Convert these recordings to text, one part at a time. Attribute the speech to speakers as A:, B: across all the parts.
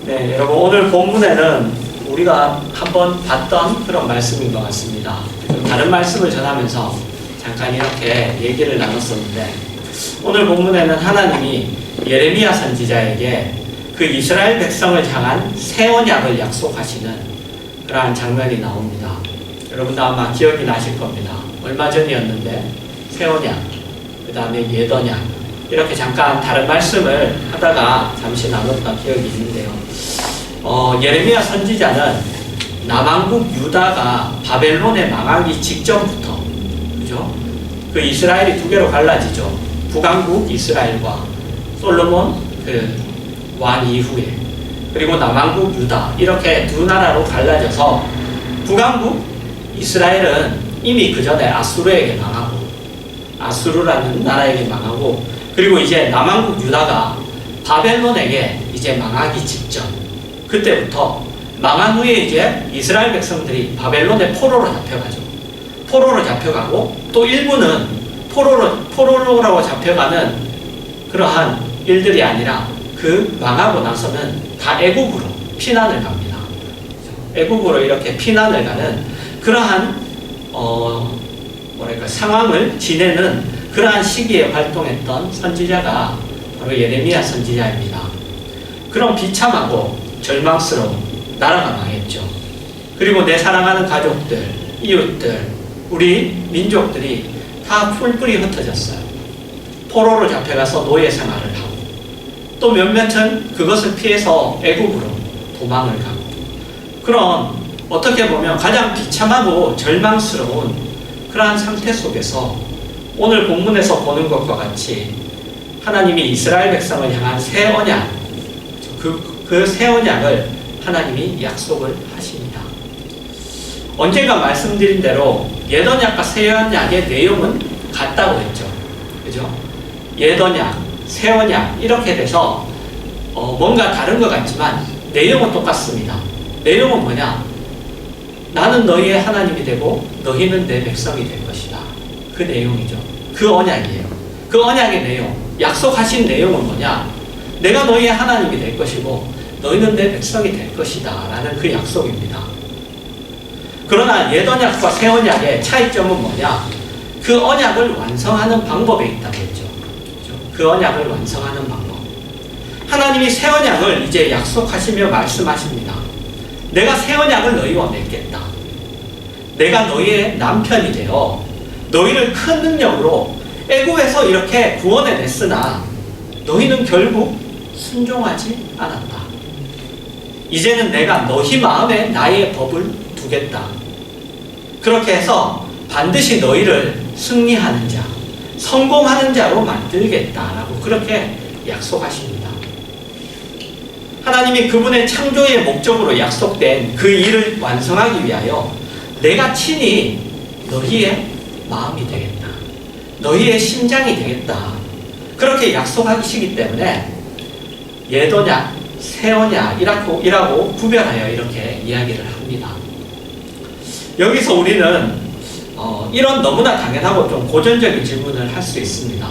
A: 네, 여러분 오늘 본문에는 우리가 한번 봤던 그런 말씀인 것 같습니다. 다른 말씀을 전하면서 잠깐 이렇게 얘기를 나눴었는데 오늘 본문에는 하나님이 예레미야 선지자에게 그 이스라엘 백성을 향한 새 언약을 약속하시는 그러한 장면이 나옵니다. 여러분도 아마 기억이 나실 겁니다. 얼마 전이었는데 새 언약, 그 다음에 옛 언약 이렇게 잠깐 다른 말씀을 하다가 잠시 나눴던 기억이 있는데요. 예레미야 선지자는 남왕국 유다가 바벨론에 망하기 직전부터, 그죠? 그 이스라엘이 두 개로 갈라지죠. 북왕국 이스라엘과 솔로몬 그 왕 이후에, 그리고 남왕국 유다, 이렇게 두 나라로 갈라져서 북왕국 이스라엘은 이미 그 전에 아수르에게 망하고, 아수르라는 나라에게 망하고, 그리고 이제 남왕국 유다가 바벨론에게 이제 망하기 직전, 그때부터 망한 후에 이제 이스라엘 백성들이 바벨론의 포로로 잡혀가죠. 포로로 잡혀가고 또 일부는 포로로 잡혀가는 그러한 일들이 아니라 그 망하고 나서는 다 애국으로 피난을 갑니다. 애국으로 이렇게 피난을 가는 그러한 상황을 지내는 그러한 시기에 활동했던 선지자가 바로 예레미야 선지자입니다. 그런 비참하고 절망스러운 나라가 망했죠. 그리고 내 사랑하는 가족들, 이웃들, 우리 민족들이 다 풀뿌리 흩어졌어요. 포로로 잡혀가서 노예 생활을 하고 또 몇몇은 그것을 피해서 애국으로 도망을 가고, 그런 어떻게 보면 가장 비참하고 절망스러운 그러한 상태 속에서 오늘 본문에서 보는 것과 같이 하나님이 이스라엘 백성을 향한 새 언약, 그 새 언약을 하나님이 약속을 하십니다. 언젠가 말씀드린 대로 옛 언약과 새 언약의 내용은 같다고 했죠. 그죠? 옛 언약, 새 언약 이렇게 돼서 뭔가 다른 것 같지만 내용은 똑같습니다. 내용은 뭐냐? 나는 너희의 하나님이 되고 너희는 내 백성이 될 것이다. 그 내용이죠. 그 언약이에요. 그 언약의 내용, 약속하신 내용은 뭐냐? 내가 너희의 하나님이 될 것이고 너희는 내 백성이 될 것이다 라는 그 약속입니다. 그러나 옛 언약과 새 언약의 차이점은 뭐냐? 그 언약을 완성하는 방법에 있다고 했죠. 그 언약을 완성하는 방법. 하나님이 새 언약을 이제 약속하시며 말씀하십니다. 내가 새 언약을 너희와 맺겠다. 내가 너희의 남편이 되어 너희를 큰 능력으로 애굽에서 이렇게 구원해냈으나 너희는 결국 순종하지 않았다. 이제는 내가 너희 마음에 나의 법을 두겠다. 그렇게 해서 반드시 너희를 승리하는 자, 성공하는 자로 만들겠다라고 그렇게 약속하십니다. 하나님이 그분의 창조의 목적으로 약속된 그 일을 완성하기 위하여 내가 친히 너희의 마음이 되겠다. 너희의 심장이 되겠다. 그렇게 약속하시기 때문에 옛 언약, 새 언약이라고 구별하여 이렇게 이야기를 합니다. 여기서 우리는 이런 너무나 당연하고 좀 고전적인 질문을 할 수 있습니다.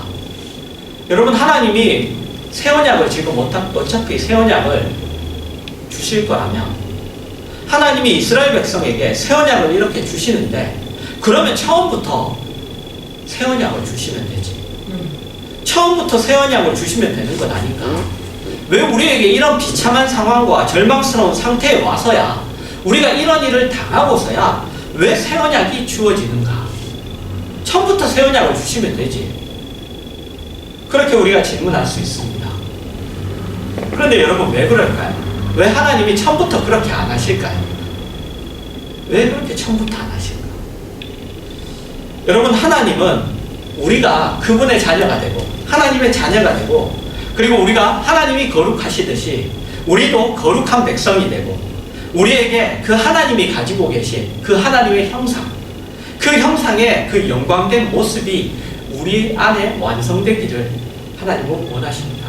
A: 여러분, 하나님이 새 언약을 지금 어차피 새 언약을 주실 거라면 하나님이 이스라엘 백성에게 새 언약을 이렇게 주시는데 그러면 처음부터 새 언약을 주시면 되지. 처음부터 새 언약을 주시면 되는 것 아닌가? 왜 우리에게 이런 비참한 상황과 절망스러운 상태에 와서야, 우리가 이런 일을 당하고서야 왜 새 언약이 주어지는가? 처음부터 새 언약을 주시면 되지. 그렇게 우리가 질문할 수 있습니다. 그런데 여러분, 왜 그럴까요? 왜 하나님이 처음부터 그렇게 안 하실까요? 왜 그렇게 처음부터 안 하실까? 여러분, 하나님은 우리가 그분의 자녀가 되고 하나님의 자녀가 되고, 그리고 우리가 하나님이 거룩하시듯이 우리도 거룩한 백성이 되고, 우리에게 그 하나님이 가지고 계신 그 하나님의 형상, 그 형상의 그 영광된 모습이 우리 안에 완성되기를 하나님은 원하십니다.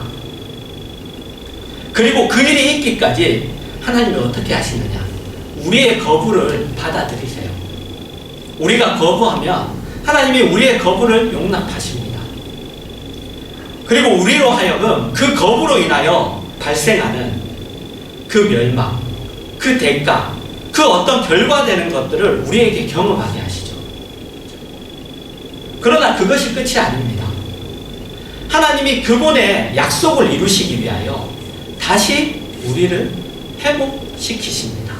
A: 그리고 그 일이 있기까지 하나님이 어떻게 하시느냐? 우리의 거부를 받아들이세요. 우리가 거부하면 하나님이 우리의 거부를 용납하십니다. 그리고 우리로 하여금 그 거부로 인하여 발생하는 그 멸망, 그 대가, 그 어떤 결과되는 것들을 우리에게 경험하게 하시죠. 그러나 그것이 끝이 아닙니다. 하나님이 그분의 약속을 이루시기 위하여 다시 우리를 회복시키십니다.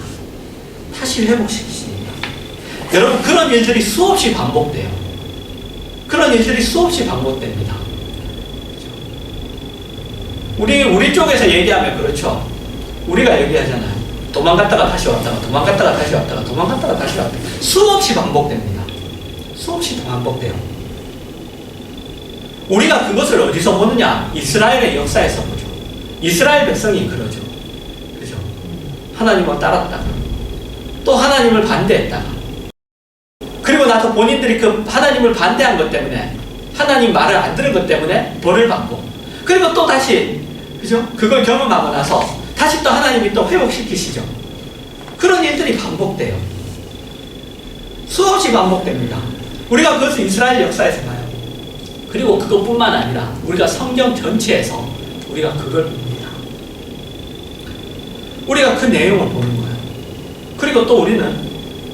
A: 다시 회복시키십니다. 여러분, 그런 일들이 수없이 반복돼요. 그런 일들이 수없이 반복됩니다. 우리 쪽에서 얘기하면 그렇죠. 우리가 얘기하잖아요. 도망갔다가 다시 왔다가, 도망갔다가 다시 왔다가, 도망갔다가 다시 왔다가. 수없이 반복됩니다. 수없이 반복돼요. 우리가 그것을 어디서 보느냐? 이스라엘의 역사에서 보죠. 이스라엘 백성이 그러죠. 그죠? 하나님을 따랐다가, 또 하나님을 반대했다가, 그리고 나서 본인들이 그 하나님을 반대한 것 때문에, 하나님 말을 안 들은 것 때문에 벌을 받고, 그리고 또 다시, 그죠? 그걸 경험하고 나서 다시 또 하나님이 또 회복시키시죠. 그런 일들이 반복돼요. 수없이 반복됩니다. 우리가 그것을 이스라엘 역사에서 봐요. 그리고 그것뿐만 아니라 우리가 성경 전체에서 우리가 그걸 봅니다. 우리가 그 내용을 보는 거예요. 그리고 또 우리는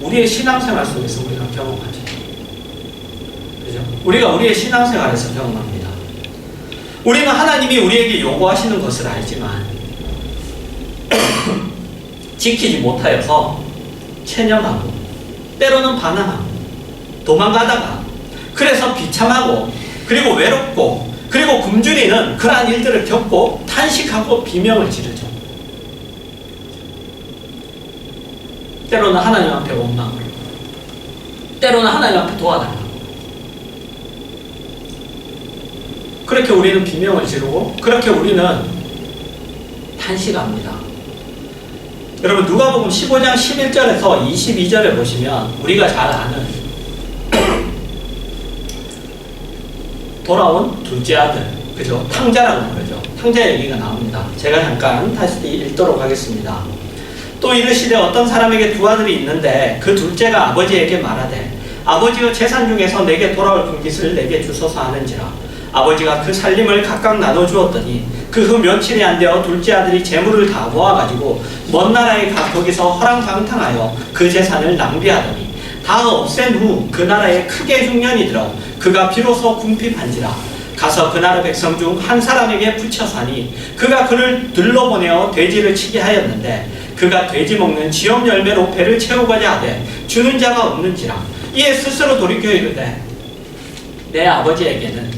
A: 우리의 신앙생활 속에서 우리가 경험하죠. 그죠? 우리가 우리의 신앙생활에서 경험합니다. 우리는 하나님이 우리에게 요구하시는 것을 알지만 지키지 못하여서 체념하고, 때로는 반항하고, 도망가다가, 그래서 비참하고, 그리고 외롭고, 그리고 굶주리는 그러한 일들을 겪고 탄식하고 비명을 지르죠. 때로는 하나님 앞에 원망을, 때로는 하나님 앞에 도와달라고. 그렇게 우리는 비명을 지르고, 그렇게 우리는 탄식합니다. 여러분, 누가복음 15장 11절에서 22절에 보시면 우리가 잘 아는 돌아온 둘째 아들, 그죠? 탕자라고 그러죠. 탕자 얘기가 나옵니다. 제가 잠깐 다시 읽도록 하겠습니다. 또 이르시되 어떤 사람에게 두 아들이 있는데 그 둘째가 아버지에게 말하되 아버지의 재산 중에서 내게 돌아올 분깃을 내게 주소서 하는지라. 아버지가 그 살림을 각각 나눠주었더니 그 후 며칠이 안 되어 둘째 아들이 재물을 다 모아가지고 먼 나라에 가 거기서 허랑방탕하여 그 재산을 낭비하더니 다 없앤 후 그 나라에 크게 흉년이 들어 그가 비로소 궁핍한지라. 가서 그 나라 백성 중 한 사람에게 붙여 사니 그가 그를 들러보내어 돼지를 치게 하였는데 그가 돼지 먹는 지엄 열매로 배를 채우고자 하되 주는 자가 없는지라. 이에 스스로 돌이켜 이르되 내 아버지에게는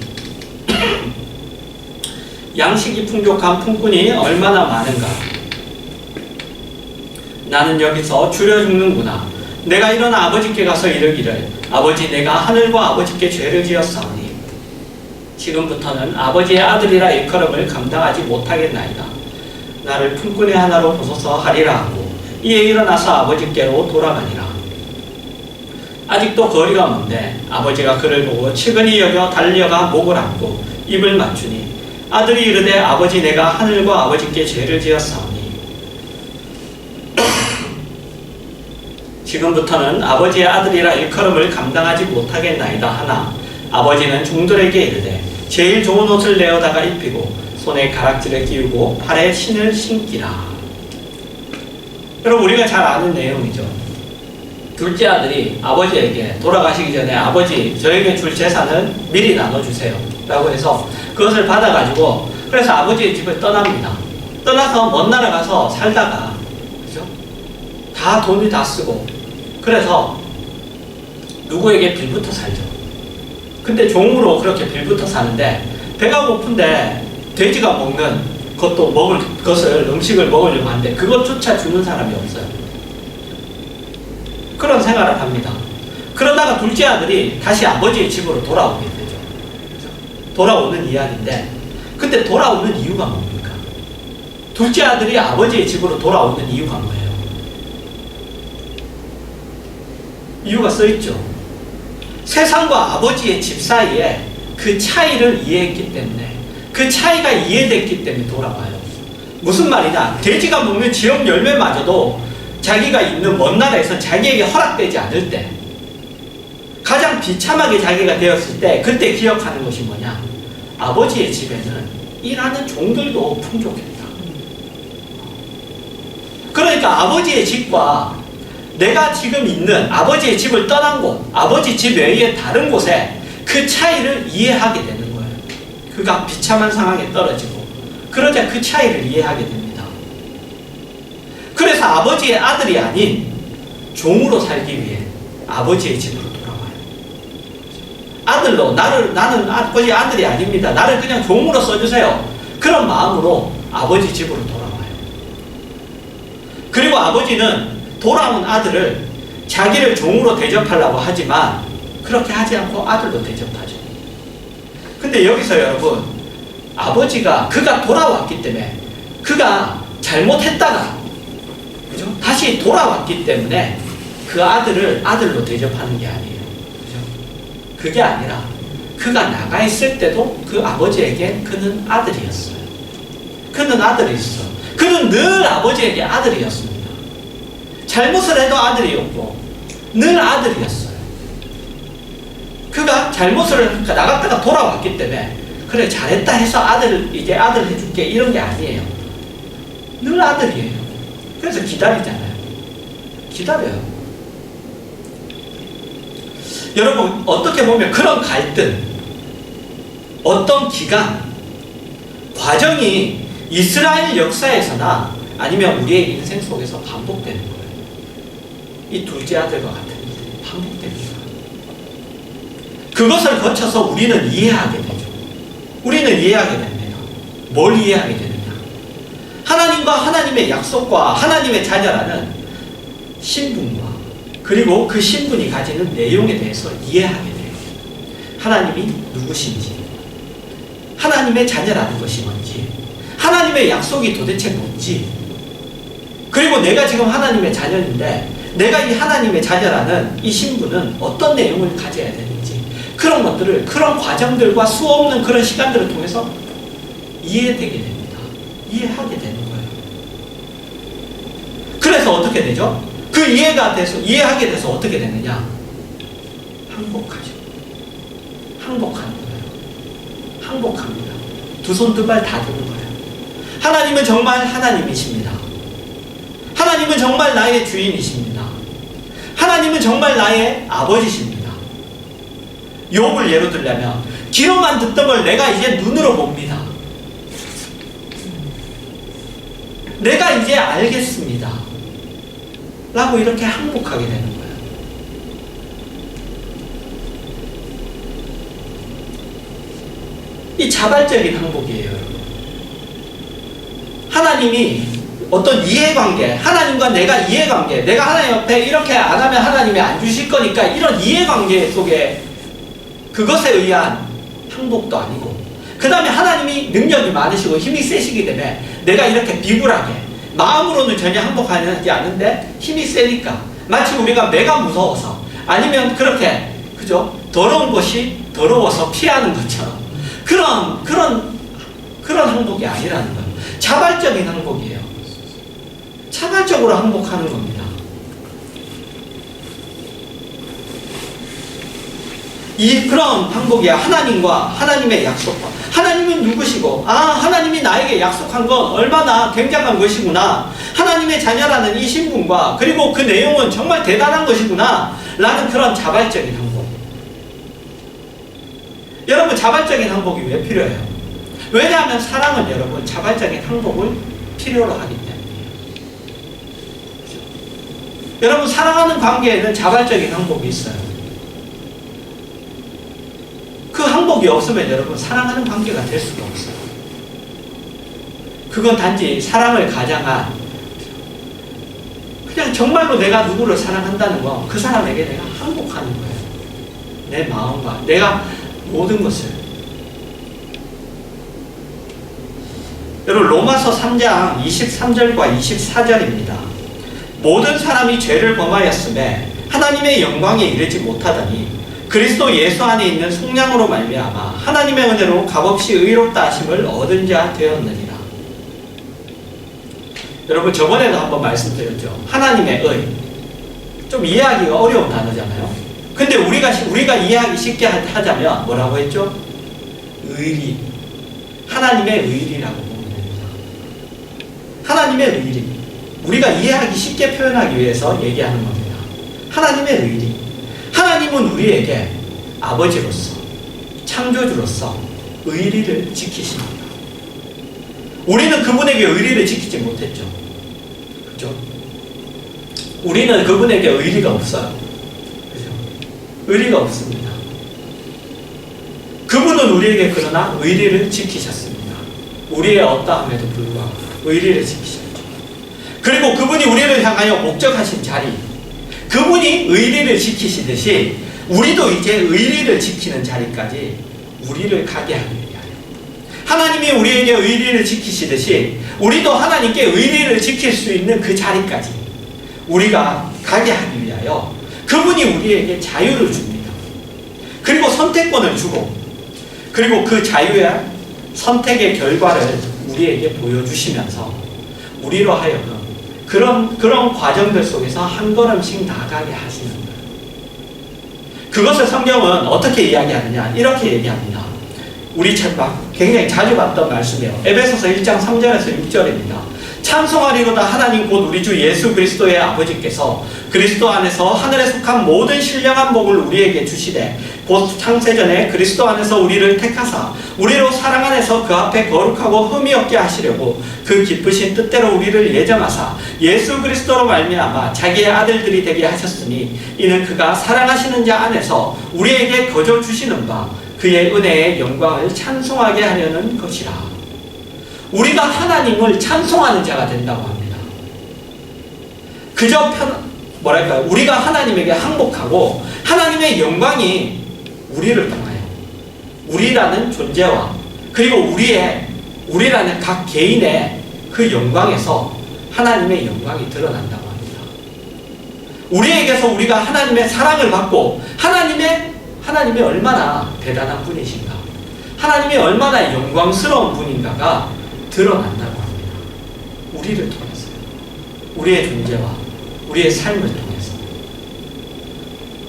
A: 양식이 풍족한 품꾼이 얼마나 많은가. 나는 여기서 줄여 죽는구나. 내가 일어나 아버지께 가서 이르기를 아버지, 내가 하늘과 아버지께 죄를 지었사오니 지금부터는 아버지의 아들이라 일컬음을 감당하지 못하겠나이다. 나를 품꾼의 하나로 보소서 하리라 하고 이에 일어나서 아버지께로 돌아가니라. 아직도 거리가 먼데 아버지가 그를 보고 측은히 여겨 달려가 목을 안고 입을 맞추니 아들이 이르되 아버지, 내가 하늘과 아버지께 죄를 지었사오니 지금부터는 아버지의 아들이라 일컬음을 감당하지 못하겠나이다 하나 아버지는 종들에게 이르되 제일 좋은 옷을 내어다가 입히고 손에 가락지를 끼우고 발에 신을 신기라. 여러분, 우리가 잘 아는 내용이죠. 둘째 아들이 아버지에게 돌아가시기 전에 아버지, 저에게 줄 재산을 미리 나눠주세요 라고 해서 그것을 받아가지고 그래서 아버지의 집을 떠납니다. 떠나서 먼 나라 가서 살다가, 그죠? 다 돈을 다 쓰고 그래서 누구에게 빌부터 살죠. 근데 종으로 그렇게 빌부터 사는데 배가 고픈데 돼지가 먹는 것도 먹을 것을 음식을 먹으려고 하는데 그것조차 주는 사람이 없어요. 그런 생활을 합니다. 그러다가 둘째 아들이 다시 아버지의 집으로 돌아오게 되죠. 돌아오는 이야기인데 근데 돌아오는 이유가 뭡니까? 둘째 아들이 아버지의 집으로 돌아오는 이유가 뭐예요? 이유가 써있죠. 세상과 아버지의 집 사이에 그 차이를 이해했기 때문에 그 차이가 이해됐기 때문에 돌아와요. 무슨 말이냐? 돼지가 먹는 지엄 열매마저도 자기가 있는 먼 나라에서 자기에게 허락되지 않을 때 가장 비참하게 자기가 되었을 때 그때 기억하는 것이 뭐냐? 아버지의 집에는 일하는 종들도 풍족했다. 그러니까 아버지의 집과 내가 지금 있는 아버지의 집을 떠난 곳, 아버지 집 외에 다른 곳에 그 차이를 이해하게 되는 거예요. 그가 비참한 상황에 떨어지고 그러자 그 차이를 이해하게 됩니다. 그래서 아버지의 아들이 아닌 종으로 살기 위해 아버지의 집으로 돌아와요. 아들로 나는 아버지 아들이 아닙니다. 나를 그냥 종으로 써주세요. 그런 마음으로 아버지 집으로 돌아와요. 그리고 아버지는 돌아온 아들을 자기를 종으로 대접하려고 하지만 그렇게 하지 않고 아들로 대접하죠. 근데 여기서 여러분, 아버지가 그가 돌아왔기 때문에 그가 잘못했다가 그죠? 다시 돌아왔기 때문에 그 아들을 아들로 대접하는 게 아니에요. 그죠? 그게 아니라 그가 나가 있을 때도 그 아버지에게 그는 아들이었어요. 그는 아들이었어요. 그는 늘 아버지에게 아들이었습니다. 잘못을 해도 아들이었고 늘 아들이었어요. 그가 잘못을 나갔다가 돌아왔기 때문에 그래 잘했다 해서 이제 아들 해줄게 이런 게 아니에요. 늘 아들이에요. 그래서 기다리잖아요. 기다려요. 여러분 어떻게 보면 그런 갈등, 어떤 기간, 과정이 이스라엘 역사에서나 아니면 우리의 인생 속에서 반복되는 거예요. 이 둘째 아들과 같은 일이 반복됩니다. 그것을 거쳐서 우리는 이해하게 되죠. 우리는 이해하게 됩니다. 뭘 이해하게 되느냐? 하나님과 하나님의 약속과 하나님의 자녀라는 신분과 그리고 그 신분이 가지는 내용에 대해서 이해하게 돼요. 하나님이 누구신지, 하나님의 자녀라는 것이 뭔지, 하나님의 약속이 도대체 뭔지, 그리고 내가 지금 하나님의 자녀인데 내가 이 하나님의 자녀라는 이 신분은 어떤 내용을 가져야 되는지, 그런 것들을, 그런 과정들과 수없는 그런 시간들을 통해서 이해되게 됩니다. 이해하게 되는 거예요. 그래서 어떻게 되죠? 그 이해하게 돼서 어떻게 되느냐? 항복하죠. 항복하는 거예요. 항복합니다. 두 손 두 발 다 드는 거예요. 하나님은 정말 하나님이십니다. 하나님은 정말 나의 주인이십니다. 하나님은 정말 나의 아버지십니다. 욥을 예로 들려면 귀로만 듣던 걸 내가 이제 눈으로 봅니다. 내가 이제 알겠습니다. 라고 이렇게 항복하게 되는 거예요. 이 자발적인 항복이에요. 하나님이 어떤 이해관계, 하나님과 내가 이해관계, 내가 하나님 앞에 이렇게 안 하면 하나님이 안 주실 거니까 이런 이해관계 속에 그것에 의한 항복도 아니고, 그 다음에 하나님이 능력이 많으시고 힘이 세시기 때문에 내가 이렇게 비굴하게 마음으로는 전혀 항복하지 않는데 힘이 세니까 마치 우리가 매가 무서워서 아니면 그렇게 그죠? 더러운 것이 더러워서 피하는 것처럼 그런 항복이 아니라는 거예요. 자발적인 항복이에요. 자발적으로 항복하는 겁니다. 그런 항복이야. 하나님과 하나님의 약속과 하나님은 누구시고 하나님이 나에게 약속한 건 얼마나 굉장한 것이구나, 하나님의 자녀라는 이 신분과 그리고 그 내용은 정말 대단한 것이구나 라는 그런 자발적인 항복. 여러분 자발적인 항복이 왜 필요해요? 왜냐하면 사랑은 여러분 자발적인 항복을 필요로 하기 때문에. 여러분 사랑하는 관계에는 자발적인 항복이 있어요. 그 항복이 없으면 여러분 사랑하는 관계가 될 수가 없어요. 그건 단지 사랑을 가장한, 그냥 정말로 내가 누구를 사랑한다는 건 그 사람에게 내가 항복하는 거예요. 내 마음과 내가 모든 것을. 여러분 로마서 3장 23절과 24절입니다. 모든 사람이 죄를 범하였음에 하나님의 영광에 이르지 못하더니 그리스도 예수 안에 있는 속량으로 말미암아 하나님의 은혜로 값없이 의롭다 하심을 얻은 자 되었느니라. 여러분 저번에도 한번 말씀드렸죠. 하나님의 의. 좀 이해하기가 어려운 단어잖아요. 근데 우리가 이해하기 쉽게 하자면 뭐라고 했죠? 의리. 하나님의 의리라고 보면 됩니다. 하나님의 의리. 우리가 이해하기 쉽게 표현하기 위해서 얘기하는 겁니다. 하나님의 의리. 하나님은 우리에게 아버지로서, 창조주로서 의리를 지키십니다. 우리는 그분에게 의리를 지키지 못했죠. 그죠? 우리는 그분에게 의리가 없어요. 그죠? 의리가 없습니다. 그분은 우리에게 그러나 의리를 지키셨습니다. 우리의 어떠함에도 불구하고 의리를 지키셨죠. 그리고 그분이 우리를 향하여 목적하신 자리, 그분이 의리를 지키시듯이 우리도 이제 의리를 지키는 자리까지 우리를 가게 하기 위하여, 하나님이 우리에게 의리를 지키시듯이 우리도 하나님께 의리를 지킬 수 있는 그 자리까지 우리가 가게 하기 위하여 그분이 우리에게 자유를 줍니다. 그리고 선택권을 주고, 그리고 그 자유의 선택의 결과를 우리에게 보여주시면서 우리로 하여금 그런 과정들 속에서 한 걸음씩 나가게 하시는 거예요. 그것을 성경은 어떻게 이야기하느냐, 이렇게 얘기합니다. 우리 굉장히 자주 봤던 말씀이에요. 에베소서 1장 3절에서 6절입니다. 찬송하리로다 하나님 곧 우리 주 예수 그리스도의 아버지께서 그리스도 안에서 하늘에 속한 모든 신령한 복을 우리에게 주시되 곧 창세전에 그리스도 안에서 우리를 택하사 우리로 사랑 안에서 그 앞에 거룩하고 흠이 없게 하시려고 그 기쁘신 뜻대로 우리를 예정하사 예수 그리스도로 말미암아 자기의 아들들이 되게 하셨으니 이는 그가 사랑하시는 자 안에서 우리에게 거저 주시는 바 그의 은혜의 영광을 찬송하게 하려는 것이라. 우리가 하나님을 찬송하는 자가 된다고 합니다. 그저 우리가 하나님에게 항복하고 하나님의 영광이 우리를 통하여 우리라는 존재와 그리고 우리라는 각 개인의 그 영광에서 하나님의 영광이 드러난다고 합니다. 우리에게서 우리가 하나님의 사랑을 받고 하나님이 얼마나 대단한 분이신가, 하나님이 얼마나 영광스러운 분인가가 드러난다고 합니다. 우리를 통해서요. 우리의 존재와 우리의 삶을 통해서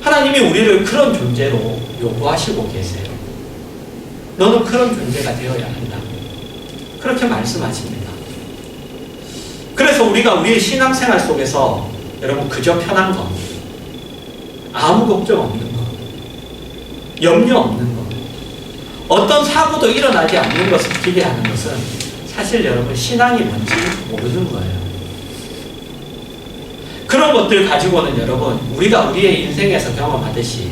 A: 하나님이 우리를 그런 존재로 요구하시고 계세요. 너는 그런 존재가 되어야 한다. 그렇게 말씀하십니다. 그래서 우리가 우리의 신앙생활 속에서 여러분 그저 편한 것, 아무 걱정 없는 것, 염려 없는 것, 어떤 사고도 일어나지 않는 것을 기대하는 것은 사실 여러분 신앙이 뭔지 모르는 거예요. 그런 것들 가지고는 여러분 우리가 우리의 인생에서 경험하듯이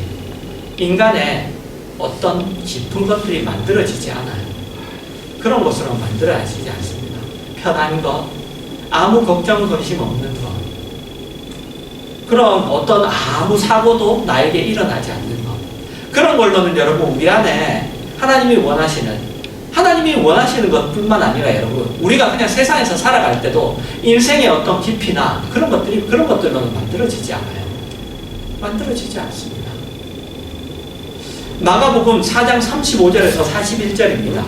A: 인간의 어떤 깊은 것들이 만들어지지 않아요. 그런 것으로 만들어지지 않습니다. 편한 것, 아무 걱정 근심 없는 것, 그런 어떤 아무 사고도 나에게 일어나지 않는 것, 그런 걸로는 여러분 우리 안에 하나님이 원하시는 것뿐만 아니라 여러분 우리가 그냥 세상에서 살아갈 때도 인생의 어떤 깊이나 그런 것들로는 만들어지지 않아요. 만들어지지 않습니다. 마가복음 4장 35절에서 41절입니다.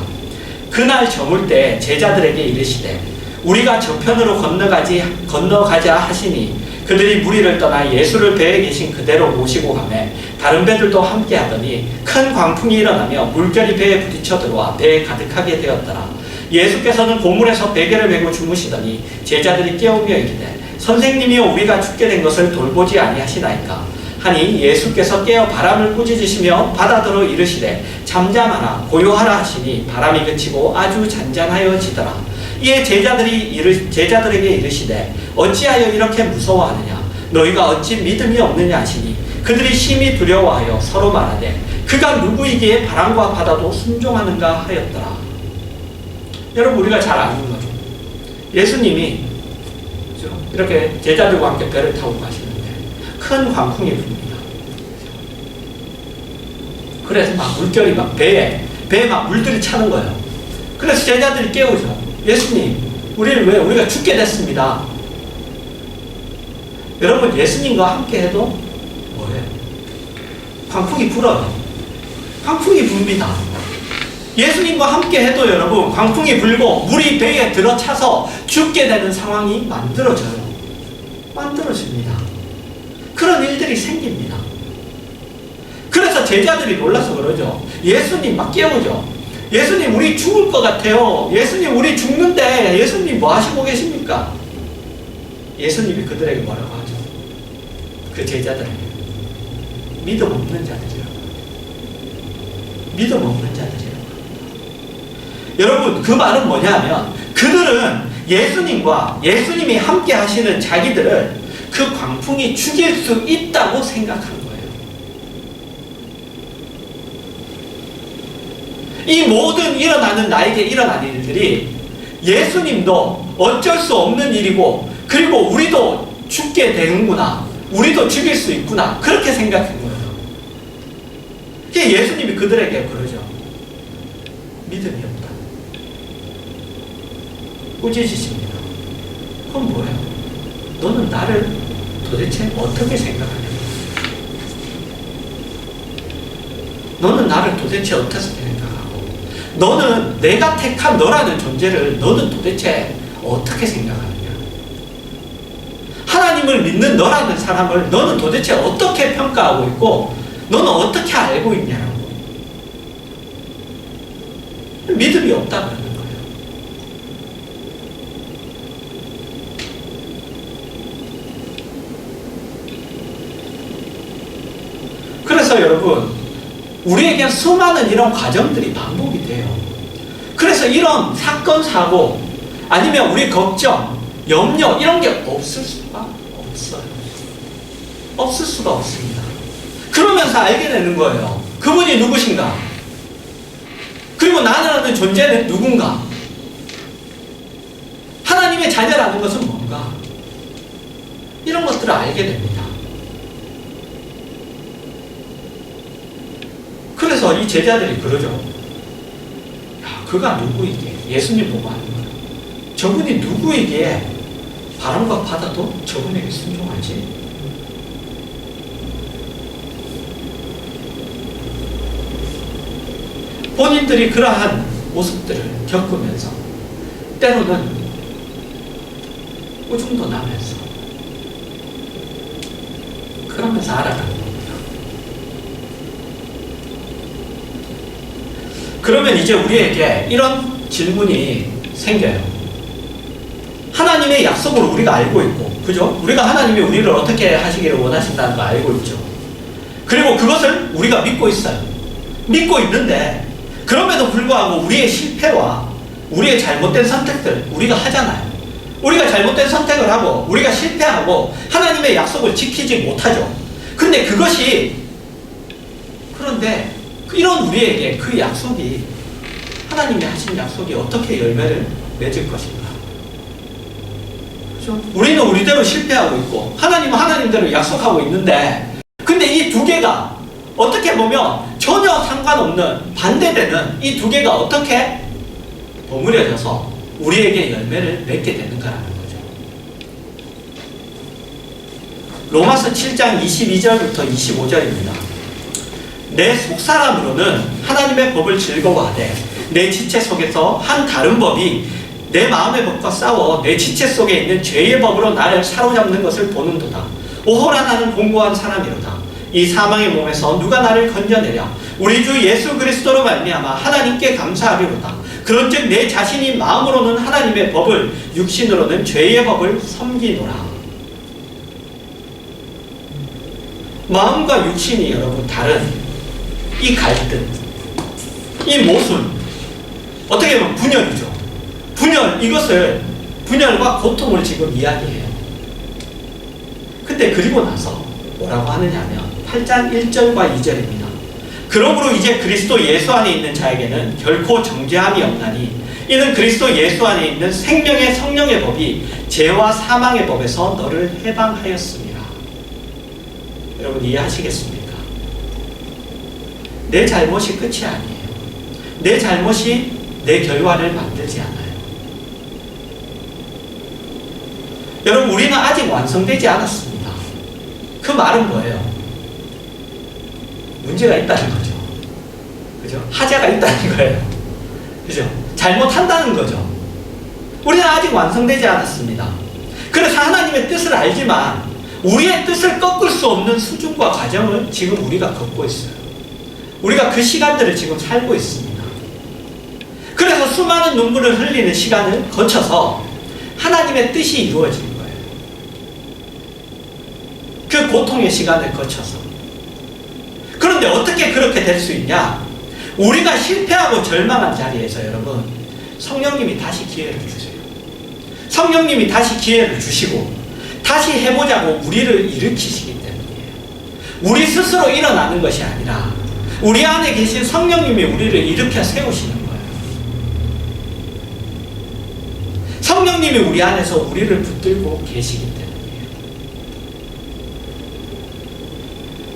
A: 그날 저물 때 제자들에게 이르시되 우리가 저편으로 건너가자 하시니 그들이 무리를 떠나 예수를 배에 계신 그대로 모시고 가매 다른 배들도 함께 하더니 큰 광풍이 일어나며 물결이 배에 부딪혀 들어와 배에 가득하게 되었더라. 예수께서는 고물에서 베개를 메고 주무시더니 제자들이 깨우며 이르되 선생님이여 우리가 죽게 된 것을 돌보지 아니하시나이까 하니 예수께서 깨어 바람을 꾸짖으시며 바다더러 이르시되 잠잠하라 고요하라 하시니 바람이 그치고 아주 잔잔하여지더라. 이에 제자들에게 이르시되 어찌하여 이렇게 무서워하느냐 너희가 어찌 믿음이 없느냐 하시니 그들이 심히 두려워하여 서로 말하되 그가 누구이기에 바람과 바다도 순종하는가 하였더라. 여러분 우리가 잘 아는 거죠. 예수님이 이렇게 제자들과 함께 배를 타고 가시는데 큰 광풍이 붑니다. 그래서 막 물결이 막 배에 막 물들이 차는 거예요. 그래서 제자들이 깨우죠. 예수님, 우리가 죽게 됐습니다. 여러분, 예수님과 함께 해도 뭐예요? 광풍이 불어요. 광풍이 붑니다. 예수님과 함께 해도 여러분, 광풍이 불고 물이 배에 들어차서 죽게 되는 상황이 만들어져요. 만들어집니다. 그런 일들이 생깁니다. 그래서 제자들이 놀라서 그러죠. 예수님 막 깨우죠. 예수님 우리 죽을 것 같아요. 예수님 우리 죽는데 예수님 뭐 하시고 계십니까? 예수님이 그들에게 뭐라고 하죠? 그 제자들에게 믿음 없는 자들이라고. 믿음 없는 자들이라고. 여러분, 그 말은 뭐냐면 그들은 예수님이 함께 하시는 자기들을 그 광풍이 죽일 수 있다고 생각한 거예요. 이 모든 나에게 일어나는 일들이 예수님도 어쩔 수 없는 일이고, 그리고 우리도 죽게 되는구나, 우리도 죽일 수 있구나, 그렇게 생각한 거예요. 예수님이 그들에게 그러죠. 믿음이 없다. 꾸짖으십니다. 그건 뭐예요? 너는 나를 도대체 어떻게 생각하냐? 너는 나를 도대체 어떻게 생각하고, 너는 내가 택한 너라는 존재를 너는 도대체 어떻게 생각하느냐? 하나님을 믿는 너라는 사람을 너는 도대체 어떻게 평가하고 있고, 너는 어떻게 알고 있냐고. 믿음이 없다 그러는 거예요. 그래서 여러분, 우리에게 수많은 이런 과정들이 반복이 돼요. 그래서 이런 사건, 사고, 아니면 우리 걱정, 염려, 이런 게 없을 수가 없어요. 없을 수가 없습니다. 그러면서 알게 되는 거예요. 그분이 누구신가? 그리고 나라는 존재는 누군가? 하나님의 자녀라는 것은 뭔가? 이런 것들을 알게 됩니다. 그래서 이 제자들이 그러죠. 야, 그가 누구이기에? 예수님 보고 하는 거예요. 저분이 누구이기에 바람과 바다도 저분에게 순종하지? 본인들이 그러한 모습들을 겪으면서 때로는 우중도 나면서 그러면서 알아가는 겁니다. 그러면 이제 우리에게 이런 질문이 생겨요. 하나님의 약속을 우리가 알고 있고, 그죠? 우리가 하나님이 우리를 어떻게 하시기를 원하신다는 거 알고 있죠. 그리고 그것을 우리가 믿고 있어요. 믿고 있는데 그럼에도 불구하고 우리의 실패와 우리의 잘못된 선택들 우리가 하잖아요. 우리가 잘못된 선택을 하고 우리가 실패하고 하나님의 약속을 지키지 못하죠. 그런데 이런 우리에게 그 약속이, 하나님이 하신 약속이 어떻게 열매를 맺을 것인가? 그렇죠? 우리는 우리대로 실패하고 있고 하나님은 하나님대로 약속하고 있는데, 근데 이 두 개가 어떻게 보면 전혀 상관없는, 반대되는 이 두 개가 어떻게 버무려져서 우리에게 열매를 맺게 되는가라는 거죠. 로마서 7장 22절부터 25절입니다. 내 속사람으로는 하나님의 법을 즐거워하되 내 지체 속에서 한 다른 법이 내 마음의 법과 싸워 내 지체 속에 있는 죄의 법으로 나를 사로잡는 것을 보는도다. 오호라, 나는 공고한 사람이로다. 이 사망의 몸에서 누가 나를 건져내랴? 우리 주 예수 그리스도로 말미암아 하나님께 감사하리로다. 그런즉 내 자신이 마음으로는 하나님의 법을, 육신으로는 죄의 법을 섬기노라. 마음과 육신이 여러분 다른 이 갈등, 이 모순, 어떻게 보면 분열이죠. 분열과 고통을 지금 이야기해요. 근데 그리고 나서 뭐라고 하느냐면 8장 1절과 2절입니다. 그러므로 이제 그리스도 예수 안에 있는 자에게는 결코 정죄함이 없나니 이는 그리스도 예수 안에 있는 생명의 성령의 법이 죄와 사망의 법에서 너를 해방하였습니다. 여러분 이해하시겠습니까? 내 잘못이 끝이 아니에요. 내 잘못이 내 결과를 만들지 않아요. 여러분, 우리는 아직 완성되지 않았습니다. 그 말은 뭐예요? 문제가 있다는 거죠. 그죠? 하자가 있다는 거예요. 그죠? 잘못한다는 거죠. 우리는 아직 완성되지 않았습니다. 그래서 하나님의 뜻을 알지만 우리의 뜻을 꺾을 수 없는 수준과 과정을 지금 우리가 겪고 있어요. 우리가 그 시간들을 지금 살고 있습니다. 그래서 수많은 눈물을 흘리는 시간을 거쳐서 하나님의 뜻이 이루어지는 거예요. 그 고통의 시간을 거쳐서. 그런데 어떻게 그렇게 될 수 있냐? 우리가 실패하고 절망한 자리에서 여러분, 성령님이 다시 기회를 주세요. 성령님이 다시 기회를 주시고 다시 해보자고 우리를 일으키시기 때문이에요. 우리 스스로 일어나는 것이 아니라 우리 안에 계신 성령님이 우리를 일으켜 세우시는 거예요. 성령님이 우리 안에서 우리를 붙들고 계시기 때문이에요.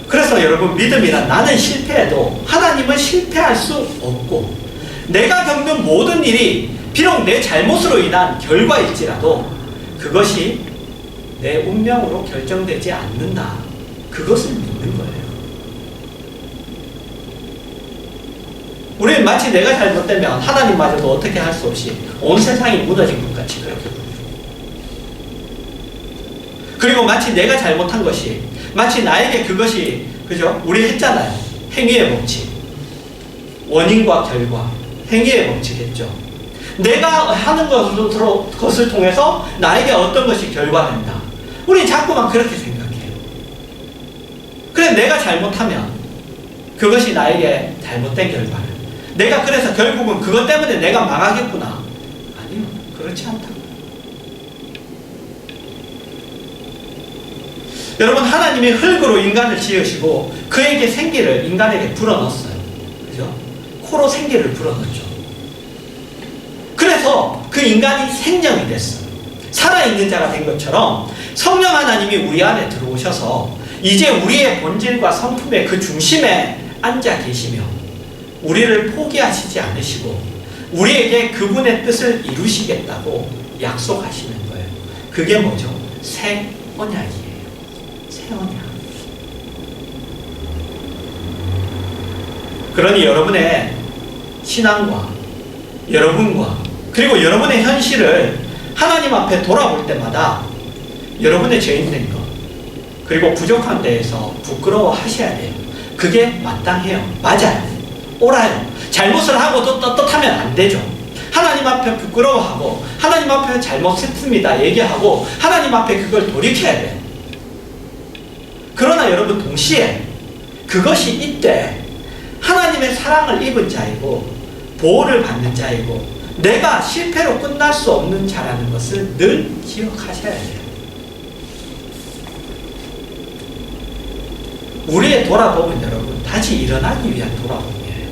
A: 그래서 여러분, 믿음이란 나는 실패해도 하나님은 실패할 수 없고, 내가 겪는 모든 일이 비록 내 잘못으로 인한 결과일지라도 그것이 내 운명으로 결정되지 않는다. 그것을 믿는 거예요. 우리는 마치 내가 잘못되면 하나님마저도 어떻게 할 수 없이 온 세상이 무너진 것 같이 그렇게 보여요. 그리고 마치 내가 잘못한 것이, 마치 나에게 그것이, 그죠? 우리 했잖아요. 행위의 법칙. 원인과 결과. 행위의 법칙 했죠. 내가 하는 것을 통해서 나에게 어떤 것이 결과된다. 우리 자꾸만 그렇게 생각해요. 그래, 내가 잘못하면 그것이 나에게 잘못된 결과를. 내가 그래서 결국은 그것 때문에 내가 망하겠구나. 아니요, 그렇지 않다. 여러분, 하나님이 흙으로 인간을 지으시고 그에게 생기를 인간에게 불어넣었어요. 그죠? 코로 생기를 불어넣었죠. 그래서 그 인간이 생명이 됐어요. 살아있는 자가 된 것처럼 성령 하나님이 우리 안에 들어오셔서 이제 우리의 본질과 성품의 그 중심에 앉아 계시며 우리를 포기하시지 않으시고 우리에게 그분의 뜻을 이루시겠다고 약속하시는 거예요. 그게 뭐죠? 새 언약이에요. 새 언약. 그러니 여러분의 신앙과 여러분과 그리고 여러분의 현실을 하나님 앞에 돌아볼 때마다 여러분의 죄인된 것 그리고 부족한 데에서 부끄러워하셔야 돼요. 그게 마땅해요. 맞아요. 옳아요. 잘못을 하고 또 떳떳하면 안 되죠. 하나님 앞에 부끄러워하고 하나님 앞에 잘못했습니다 얘기하고 하나님 앞에 그걸 돌이켜야 돼요. 그러나 여러분, 동시에 그것이 이때 하나님의 사랑을 입은 자이고 보호를 받는 자이고 내가 실패로 끝날 수 없는 자라는 것을 늘 기억하셔야 돼요. 우리의 돌아봄은 여러분, 다시 일어나기 위한 돌아봄이에요.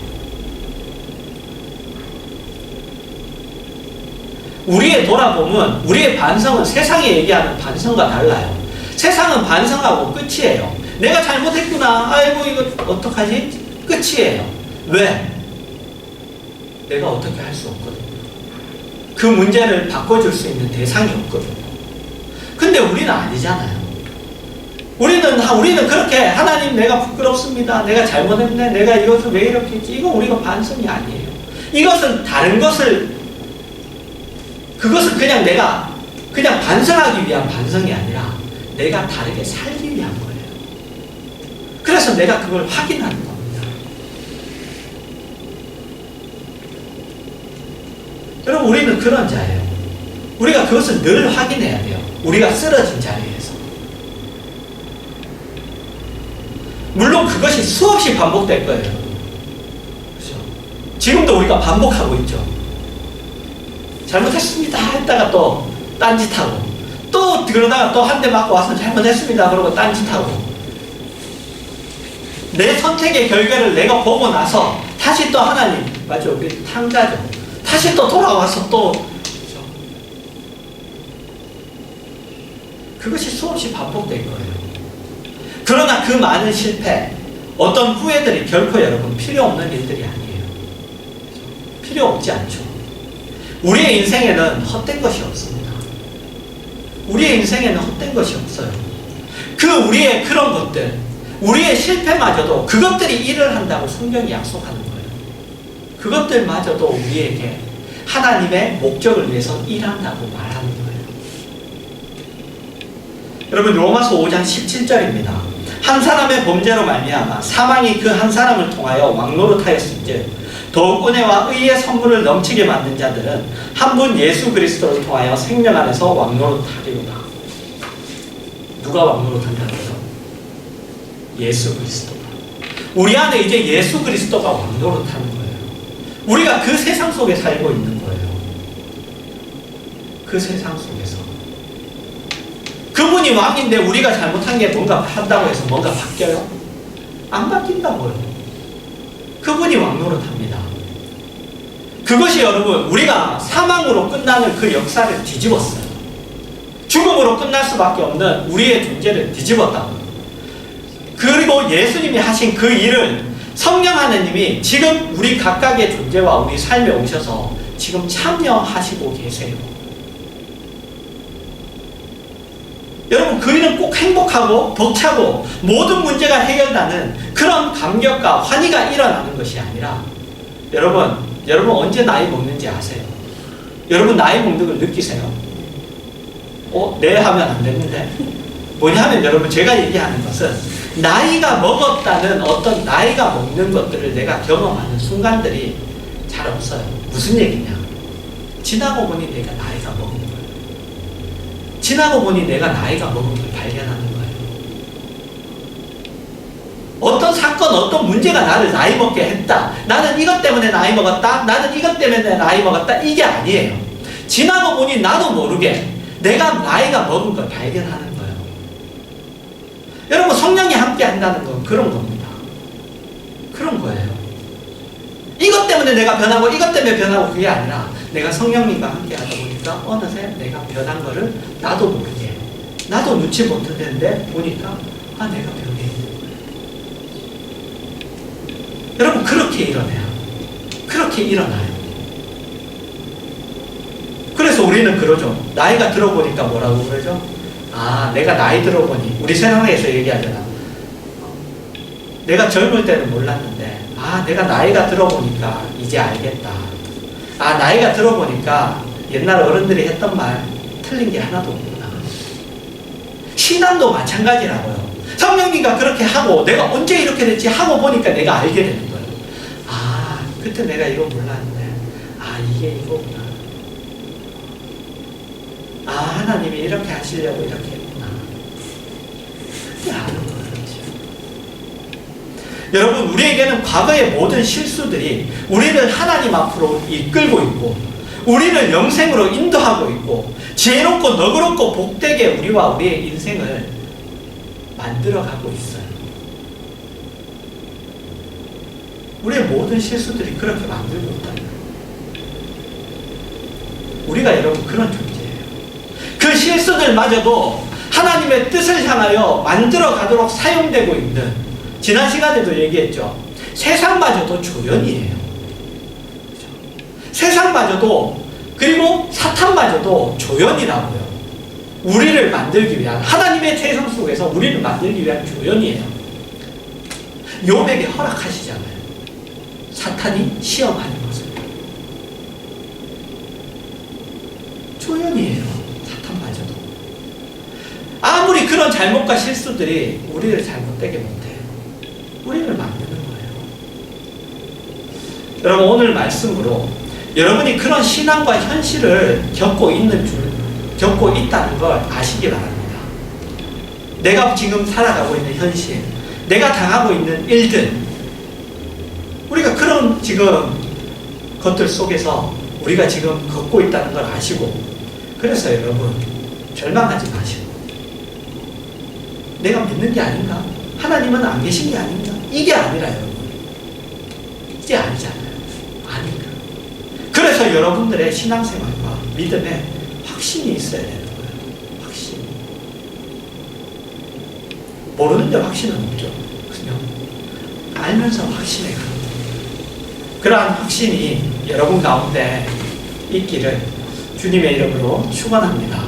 A: 우리의 돌아봄은, 우리의 반성은 세상이 얘기하는 반성과 달라요. 세상은 반성하고 끝이에요. 내가 잘못했구나. 아이고, 이거 어떡하지? 끝이에요. 왜? 내가 어떻게 할 수 없거든요. 그 문제를 바꿔줄 수 있는 대상이 없거든요. 근데 우리는 아니잖아요. 우리는 그렇게 하나님 내가 부끄럽습니다. 내가 잘못했네. 내가 이것을 왜 이렇게 했지. 이건 우리가 반성이 아니에요. 이것은 다른 것을, 그것은 그냥 내가 그냥 반성하기 위한 반성이 아니라 내가 다르게 살기 위한 거예요. 그래서 내가 그걸 확인하는 겁니다. 여러분, 우리는 그런 자예요. 우리가 그것을 늘 확인해야 돼요. 우리가 쓰러진 자리에서. 물론 그것이 수없이 반복될 거예요. 그렇죠? 지금도 우리가 반복하고 있죠. 잘못했습니다 했다가 또 딴짓하고 또 그러다가 또 한 대 맞고 와서 잘못했습니다 그러고 딴짓하고 내 선택의 결과를 내가 보고 나서 다시 또 하나님, 맞죠? 우리 탕자죠. 다시 또 돌아와서 또 그렇죠? 그것이 수없이 반복될 거예요. 그러나 그 많은 실패, 어떤 후회들이 결코 여러분 필요 없는 일들이 아니에요. 필요 없지 않죠. 우리의 인생에는 헛된 것이 없습니다. 우리의 인생에는 헛된 것이 없어요. 그 우리의 그런 것들, 우리의 실패마저도 그것들이 일을 한다고 성경이 약속하는 거예요. 그것들마저도 우리에게 하나님의 목적을 위해서 일한다고 말하는 거예요. 여러분, 로마서 5장 17절입니다. 한 사람의 범죄로 말미암아 사망이 그 한 사람을 통하여 왕노릇하였은즉 더욱 은혜와 의의 선물을 넘치게 만든 자들은 한 분 예수 그리스도를 통하여 생명 안에서 왕노릇하리로다. 누가 왕노릇한다는 거죠? 예수 그리스도가. 우리 안에 이제 예수 그리스도가 왕노릇하는 거예요. 우리가 그 세상 속에 살고 있는 거예요. 그 세상 속에서. 그분이 왕인데 우리가 잘못한 게 뭔가 한다고 해서 뭔가 바뀌어요? 안 바뀐다고요. 그분이 왕노릇합니다. 그것이 여러분, 우리가 사망으로 끝나는 그 역사를 뒤집었어요. 죽음으로 끝날 수밖에 없는 우리의 존재를 뒤집었다고요. 그리고 예수님이 하신 그 일을 성령 하나님이 지금 우리 각각의 존재와 우리 삶에 오셔서 지금 참여하시고 계세요. 여러분, 그 일은 꼭 행복하고 벅차고 모든 문제가 해결나는 그런 감격과 환희가 일어나는 것이 아니라, 여러분 언제 나이 먹는지 아세요? 여러분 나이 먹는 걸 느끼세요? 네 하면 안 되는데. 뭐냐면 여러분, 제가 얘기하는 것은 나이가 먹었다는 어떤 나이가 먹는 것들을 내가 경험하는 순간들이 잘 없어요. 무슨 얘기냐? 지나고 보니 내가 나이가 먹은 거예요. 지나고 보니 내가 나이가 먹은 걸 발견하는 거예요. 어떤 사건, 어떤 문제가 나를 나이 먹게 했다. 나는 이것 때문에 나이 먹었다. 나는 이것 때문에 나이 먹었다. 이게 아니에요. 지나고 보니 나도 모르게 내가 나이가 먹은 걸 발견하는 거예요. 여러분, 성령이 함께 한다는 건 그런 겁니다. 그런 거예요. 이것 때문에 내가 변하고 이것 때문에 변하고 그게 아니라 내가 성령님과 함께 하다 보니까 어느새 내가 변한 거를 나도 모르게, 나도 눈치 못 채는데 보니까 내가 변해 있는 거예요. 여러분, 그렇게 일어나요. 그렇게 일어나요. 그래서 우리는 그러죠. 나이가 들어보니까 뭐라고 그러죠? 내가 나이 들어보니, 우리 세상에서 얘기하잖아. 내가 젊을 때는 몰랐는데 내가 나이가 들어보니까 이제 알겠다. 나이가 들어보니까 옛날 어른들이 했던 말 틀린 게 하나도 없구나. 신앙도 마찬가지라고요. 성령님과 그렇게 하고 내가 언제 이렇게 됐지 하고 보니까 내가 알게 되는 거예요. 그때 내가 이거 몰랐는데 이게 이거구나. 하나님이 이렇게 하시려고 이렇게 했구나. 그때 아는 거예요. 여러분, 우리에게는 과거의 모든 실수들이 우리를 하나님 앞으로 이끌고 있고, 우리를 영생으로 인도하고 있고, 지혜롭고 너그럽고 복되게 우리와 우리의 인생을 만들어가고 있어요. 우리의 모든 실수들이 그렇게 만들고 있다는 거예요. 우리가 여러분 그런 존재예요. 그 실수들마저도 하나님의 뜻을 향하여 만들어 가도록 사용되고 있는, 지난 시간에도 얘기했죠. 세상마저도 조연이에요. 그렇죠? 세상마저도, 그리고 사탄마저도 조연이라고요. 우리를 만들기 위한, 하나님의 세상 속에서 우리를 만들기 위한 조연이에요. 욥에게 허락하시잖아요. 사탄이 시험하는 것을. 조연이에요. 사탄마저도. 아무리 그런 잘못과 실수들이 우리를 잘못되게 못해요. 우리를 만드는 거예요. 여러분, 오늘 말씀으로 여러분이 그런 신앙과 현실을 겪고 있다는 걸 아시기 바랍니다. 내가 지금 살아가고 있는 현실, 내가 당하고 있는 일들, 우리가 그런 지금 것들 속에서 우리가 지금 걷고 있다는 걸 아시고, 그래서 여러분 절망하지 마시고, 내가 믿는 게 아닌가? 하나님은 안 계신 게 아닌가? 이게 아니라 여러분, 이게 아니잖아요. 아니까. 그래서 여러분들의 신앙생활과 믿음에 확신이 있어야 되는 거예요. 확신. 모르는데 확신은 없죠. 그냥 알면서 확신에 가는 거예요. 그러한 확신이 여러분 가운데 있기를 주님의 이름으로 축원합니다.